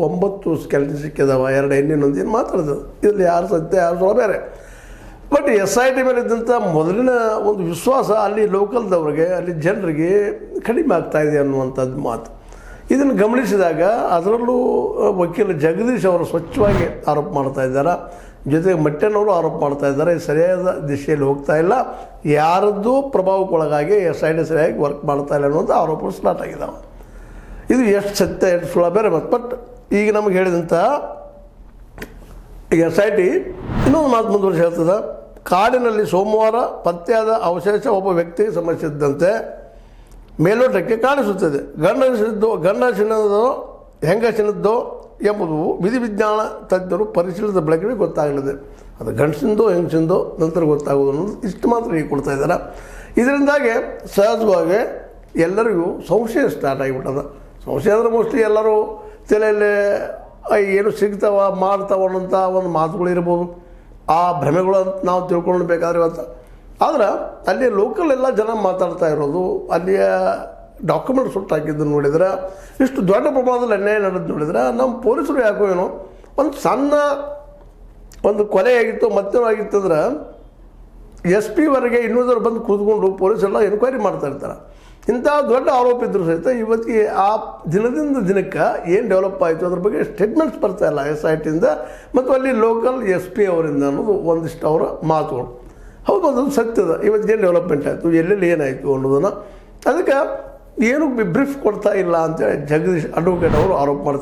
9 skeleton ಸಿಕ್ಕಿದಾವ, 2 ಹೆಣ್ಣಿನೊಂದು ಏನು ಮಾತಾಡ್ತದೆ. ಇದರಲ್ಲಿ ಯಾರು ಸತ್ಯ ಯಾರು ಸುಳ್ಳು ಬೇರೆ. ಬಟ್ SIT ಮೇಲೆ ಇದ್ದಂಥ ಮೊದಲಿನ ಒಂದು ವಿಶ್ವಾಸ ಅಲ್ಲಿ ಲೋಕಲ್ದವ್ರಿಗೆ, ಅಲ್ಲಿ ಜನರಿಗೆ ಕಡಿಮೆ ಆಗ್ತಾಯಿದೆ ಅನ್ನುವಂಥದ್ದು ಮಾತು. ಇದನ್ನು ಗಮನಿಸಿದಾಗ ಅದರಲ್ಲೂ ವಕೀಲ ಜಗದೀಶ್ ಅವರು ಸ್ವಚ್ಛವಾಗಿ ಆರೋಪ ಮಾಡ್ತಾ ಇದ್ದಾರೆ, ಜೊತೆಗೆ ಮಟ್ಟಣ್ಣವರು ಆರೋಪ ಮಾಡ್ತಾ ಇದ್ದಾರೆ. ಸರಿಯಾದ ದಿಶೆಯಲ್ಲಿ ಹೋಗ್ತಾ ಇಲ್ಲ, ಯಾರದ್ದು ಪ್ರಭಾವಕ್ಕೊಳಗಾಗಿ SIT ಸರಿಯಾಗಿ ವರ್ಕ್ ಮಾಡ್ತಾ ಇಲ್ಲ ಅನ್ನೋದು ಆರೋಪಗಳು ಸ್ಟಾರ್ಟ್ ಆಗಿದ್ದಾವೆ. ಇದು ಎಷ್ಟು ಸತ್ಯ ಎಷ್ಟು ಸುಳ್ಳು ಬೇರೆ ಮತ್ತು. ಬಟ್ ಈಗ ನಮಗೆ ಹೇಳಿದಂಥ SIT ಇನ್ನೊಂದು ಮಾತು ಮುಂದುವರಿಸಿ ಹೇಳ್ತದೆ. ಕಾಡಿನಲ್ಲಿ ಸೋಮವಾರ ಪತ್ತೆಯಾದ ಅವಶೇಷ ಒಬ್ಬ ವ್ಯಕ್ತಿಗೆ ಸಂಬಂಧಿಸಿದ್ದಂತೆ ಮೇಲ್ನೋಟಕ್ಕೆ ಕಾಣಿಸುತ್ತದೆ. ಗಂಡಸಿನದೋ ಹೆಂಗಸಿನದ್ದೋ ಎಂಬುದು ವಿಧಿವಿಜ್ಞಾನ ತಜ್ಞರು ಪರಿಶೀಲಿಸಿದ ಬೆಳಕಿಗೆ ಗೊತ್ತಾಗಲಿದೆ. ಅದು ಗಂಡಸಿಂದೋ ಹೆಂಗಸಿಂದೋ ನಂತರ ಗೊತ್ತಾಗೋದು ಅನ್ನೋದು ಇಷ್ಟು ಮಾತ್ರ ಈಗ ಕೊಡ್ತಾ ಇದ್ದಾರೆ. ಇದರಿಂದಾಗಿ ಸಹಜವಾಗಿ ಎಲ್ಲರಿಗೂ ಸಂಶಯ ಸ್ಟಾರ್ಟ್ ಆಗಿಬಿಟ್ಟದ. ಸಂಶಯ ಅಂದರೆ ಮೋಸ್ಟ್ಲಿ ಎಲ್ಲರೂ ತಲೆಯಲ್ಲಿ ಏನು ಸಿಗ್ತಾವ ಮಾಡ್ತಾವ ಅನ್ನೋಂಥ ಒಂದು ಮಾತುಗಳು ಇರ್ಬೋದು, ಆ ಭ್ರಮೆಗಳು ಅಂತ ನಾವು ತಿಳ್ಕೊಳ್ಬೇಕಾದ್ರೆ ಇವತ್ತು. ಆದ್ರೆ ಅಲ್ಲಿ ಲೋಕಲ್ ಎಲ್ಲ ಜನ ಮಾತಾಡ್ತಾ ಇರೋದು, ಅಲ್ಲಿಯ ಡಾಕ್ಯುಮೆಂಟ್ ಸುಟ್ಟು ಹಾಕಿದ್ದನ್ನು ನೋಡಿದ್ರೆ, ಇಷ್ಟು ದೊಡ್ಡ ಪ್ರಮಾಣದಲ್ಲಿ ಅನ್ಯಾಯ ನಡೆದು ನೋಡಿದ್ರೆ ನಮ್ಮ ಪೊಲೀಸರು ಯಾಕೋ ಏನೋ ಒಂದು ಸಣ್ಣ ಒಂದು ಕೊಲೆ ಆಗಿತ್ತು ಮತ್ತೇನೋ ಆಗಿತ್ತಂದ್ರೆ SP ಇನ್ನೂರು ಬಂದು ಕೂತ್ಕೊಂಡು ಪೊಲೀಸರೆಲ್ಲ ಎನ್ಕ್ವೈರಿ ಮಾಡ್ತಾ ಇರ್ತಾರೆ. ಇಂಥ ದೊಡ್ಡ ಆರೋಪ ಇದ್ದರೂ ಸಹಿತ ಇವತ್ತಿಗೆ ಆ ದಿನದಿಂದ ದಿನಕ್ಕೆ ಏನು ಡೆವಲಪ್ ಆಯಿತು ಅದ್ರ ಬಗ್ಗೆ ಸ್ಟೇಟ್ಮೆಂಟ್ಸ್ ಬರ್ತಾ ಇಲ್ಲ SITಯಿಂದ ಮತ್ತು ಅಲ್ಲಿ ಲೋಕಲ್ SP ಅವರಿಂದ ಅನ್ನೋದು ಒಂದಿಷ್ಟು ಅವರ ಮಾತುಗಳು. ಹೌದು, ಅದೊಂದು ಸತ್ಯದ. ಇವತ್ತಿಗೇನು ಡೆವಲಪ್ಮೆಂಟ್ ಆಯಿತು, ಎಲ್ಲೆಲ್ಲಿ ಏನಾಯಿತು ಅನ್ನೋದನ್ನು ಅದಕ್ಕೆ ಏನು ಬ್ರೀಫ್ ಕೊಡ್ತಾ ಇಲ್ಲ ಅಂತೇಳಿ ಜಗದೀಶ್ ಅಡ್ವೊಕೇಟ್ ಅವರು ಆರೋಪ ಮಾಡ್ತಾರೆ.